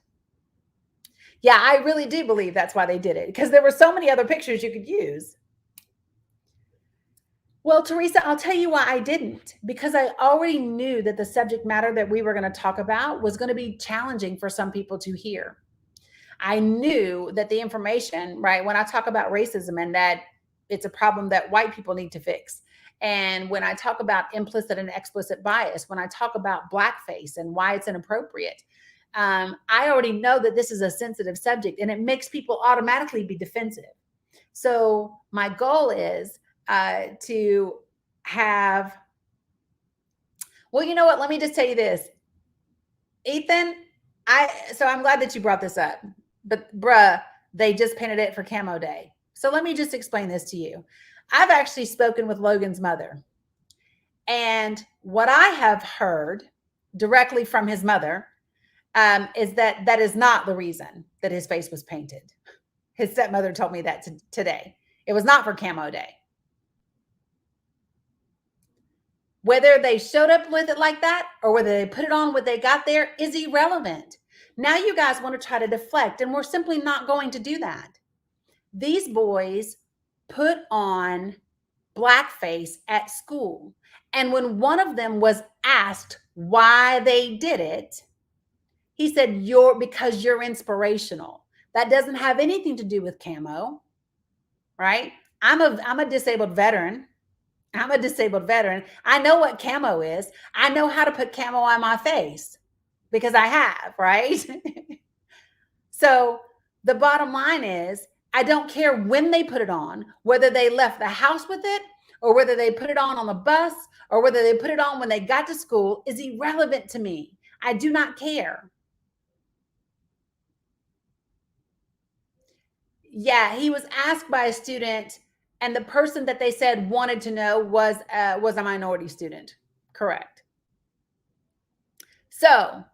Yeah, I really do believe that's why they did it, because there were so many other pictures you could use. Well, Teresa, I'll tell you why I didn't, because I already knew that the subject matter that we were going to talk about was going to be challenging for some people to hear. I knew that the information, right, when I talk about racism and that it's a problem that white people need to fix. And when I talk about implicit and explicit bias, when I talk about blackface and why it's inappropriate, I already know that this is a sensitive subject and it makes people automatically be defensive. So my goal is to have, well, you know what? Let me just tell you this, Ethan. I'm glad that you brought this up, but bruh, they just painted it for Camo Day. So let me just explain this to you. I've actually spoken with Logan's mother, and what I have heard directly from his mother is that that is not the reason that his face was painted. His stepmother told me that today. It was not for Camo Day. Whether they showed up with it like that or whether they put it on when they got there is irrelevant. Now you guys want to try to deflect, and we're simply not going to do that. These boys put on blackface at school. And when one of them was asked why they did it, he said, because you're inspirational. That doesn't have anything to do with camo, right? I'm a disabled veteran. I'm a disabled veteran. I know what camo is. I know how to put camo on my face because I have, right? So the bottom line is, I don't care when they put it on, whether they left the house with it or whether they put it on the bus or whether they put it on when they got to school is irrelevant to me. I do not care. Yeah, he was asked by a student, and the person that they said wanted to know was a minority student. Correct. So,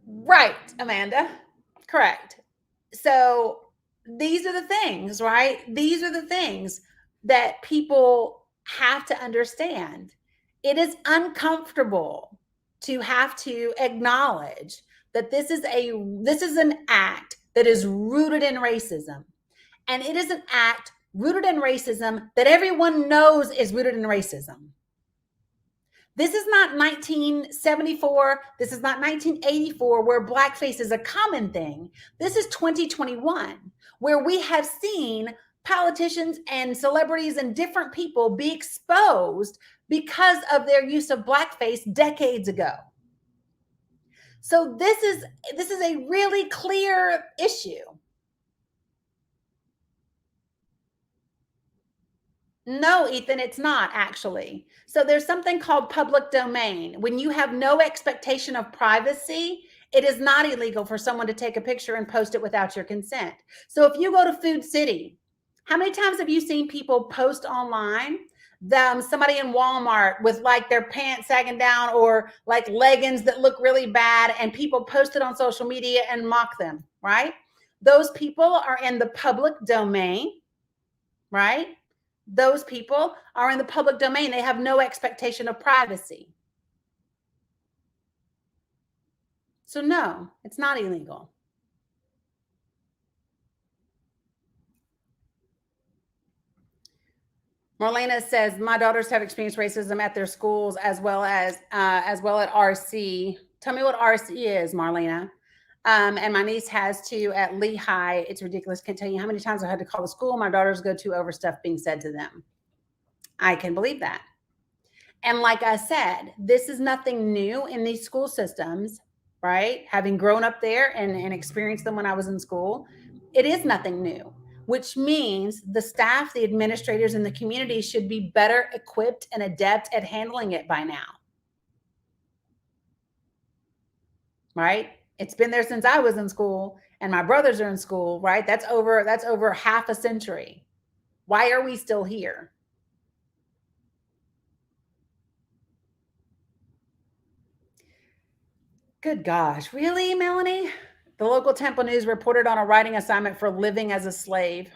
right, Amanda. Correct. So these are the things, right? These are the things that people have to understand. It is uncomfortable to have to acknowledge that this is an act that is rooted in racism. And it is an act rooted in racism that everyone knows is rooted in racism. This is not 1974. This is not 1984, where blackface is a common thing. This is 2021, where we have seen politicians and celebrities and different people be exposed because of their use of blackface decades ago. So this is a really clear issue. No, Ethan, it's not actually. So there's something called public domain. When you have no expectation of privacy, it is not illegal for someone to take a picture and post it without your consent. So if you go to Food City, how many times have you seen people post online somebody in Walmart with like their pants sagging down or like leggings that look really bad, and people post it on social media and mock them, right? Those people are in the public domain, right? Those people are in the public domain. They have no expectation of privacy. So no, it's not illegal. Marlena says, my daughters have experienced racism at their schools as well at RC. Tell me what RC is, Marlena. And my niece has too at Lehigh. It's ridiculous. Can't tell you how many times I had to call the school my daughters go to over stuff being said to them. I can believe that. And like I said, this is nothing new in these school systems, right? Having grown up there and experienced them when I was in school, it is nothing new, which means the staff, the administrators, and the community should be better equipped and adept at handling it by now. Right? It's been there since I was in school and my brothers are in school, right? That's over half a century. Why are we still here? Good gosh, really, Melanie? The local Temple News reported on a writing assignment for living as a slave.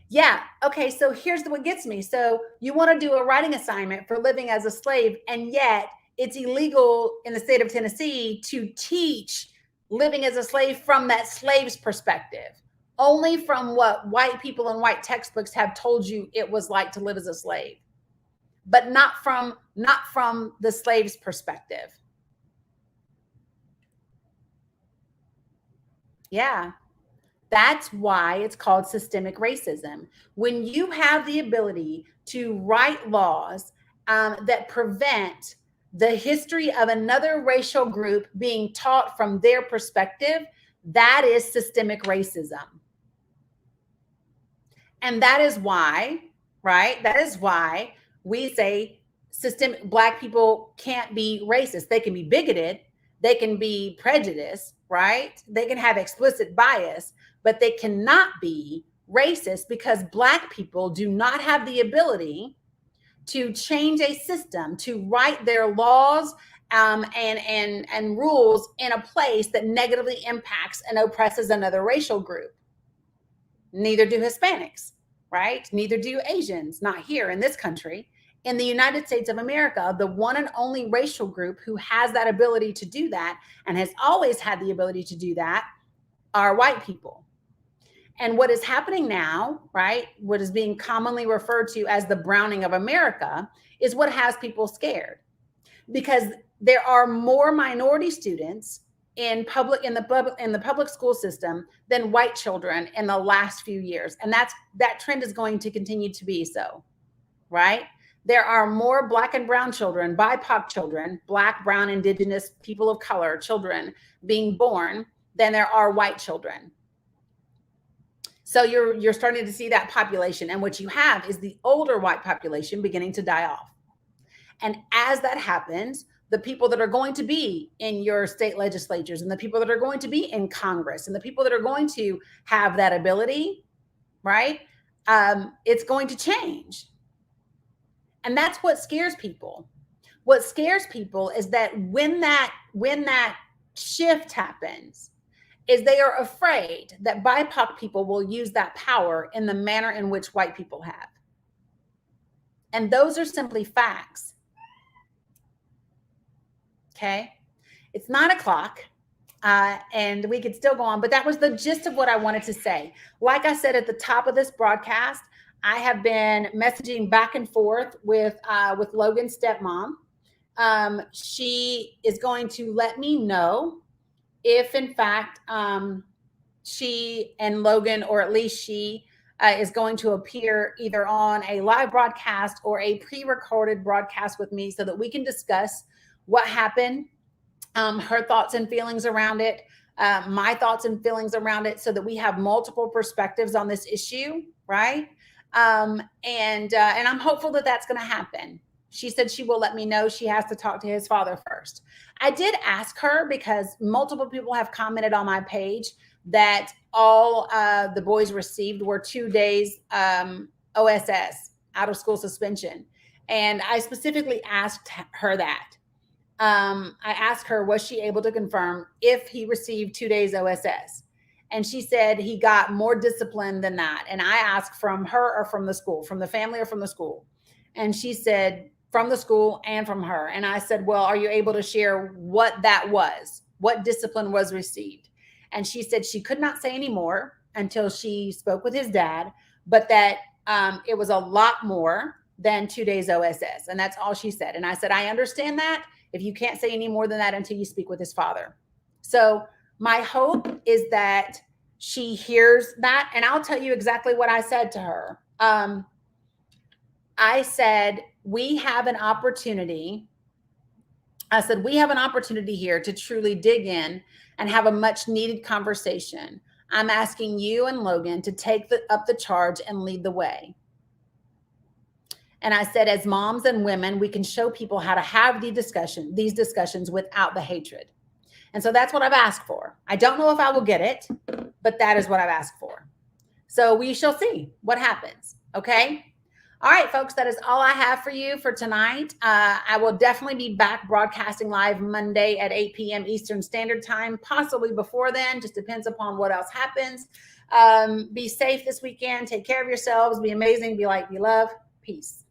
Yeah, okay, so here's what gets me. So you want to do a writing assignment for living as a slave, and yet it's illegal in the state of Tennessee to teach living as a slave from that slave's perspective, only from what white people in white textbooks have told you it was like to live as a slave, but not from the slave's perspective. Yeah. That's why it's called systemic racism. When you have the ability to write laws that prevent the history of another racial group being taught from their perspective, that is systemic racism. And that is why, right? That is why we say systemic Black people can't be racist. They can be bigoted, they can be prejudiced, right? They can have explicit bias, but they cannot be racist because Black people do not have the ability to change a system, to write their laws and rules in a place that negatively impacts and oppresses another racial group. Neither do Hispanics, right? Neither do Asians, not here in this country. In the United States of America, the one and only racial group who has that ability to do that and has always had the ability to do that are white people. And what is happening now, right, what is being commonly referred to as the browning of America, is what has people scared. Because there are more minority students in the public school system than white children in the last few years. And that trend is going to continue to be so, right? There are more Black and brown children, BIPOC children, Black, brown, indigenous, people of color children being born than there are white children. So you're starting to see that population. And what you have is the older white population beginning to die off. And as that happens, the people that are going to be in your state legislatures and the people that are going to be in Congress and the people that are going to have that ability, right? It's going to change. And that's what scares people. What scares people is that when that shift happens, is they are afraid that BIPOC people will use that power in the manner in which white people have. And those are simply facts. Okay. It's 9:00 and we could still go on, but that was the gist of what I wanted to say. Like I said at the top of this broadcast, I have been messaging back and forth with Logan's stepmom. She is going to let me know if in fact she and Logan, or at least she, is going to appear either on a live broadcast or a pre-recorded broadcast with me so that we can discuss what happened, her thoughts and feelings around it, my thoughts and feelings around it, so that we have multiple perspectives on this issue, right? And I'm hopeful that that's going to happen. She said she will let me know. She has to talk to his father first. I did ask her because multiple people have commented on my page that all the boys received were 2 days OSS, out of school suspension. And I specifically asked her that. I asked her, was she able to confirm if he received 2 days OSS? And she said he got more discipline than that. And I asked, from her or from the school, from the family or from the school? And she said from the school and from her. And I said, well, are you able to share what that was? What discipline was received? And she said she could not say any more until she spoke with his dad, but that it was a lot more than 2 days OSS. And that's all she said. And I said, I understand that if you can't say any more than that until you speak with his father. So my hope is that she hears that. And I'll tell you exactly what I said to her. I said, we have an opportunity. I said, we have an opportunity here to truly dig in and have a much needed conversation. I'm asking you and Logan to take up the charge and lead the way. And I said, as moms and women, we can show people how to have these discussions without the hatred. And so that's what I've asked for. I don't know if I will get it, but that is what I've asked for. So we shall see what happens. Okay. All right, folks, that is all I have for you for tonight. I will definitely be back broadcasting live Monday at 8 p.m. Eastern Standard Time, possibly before then, just depends upon what else happens. Be safe this weekend. Take care of yourselves. Be amazing. Be light. Be love. Peace.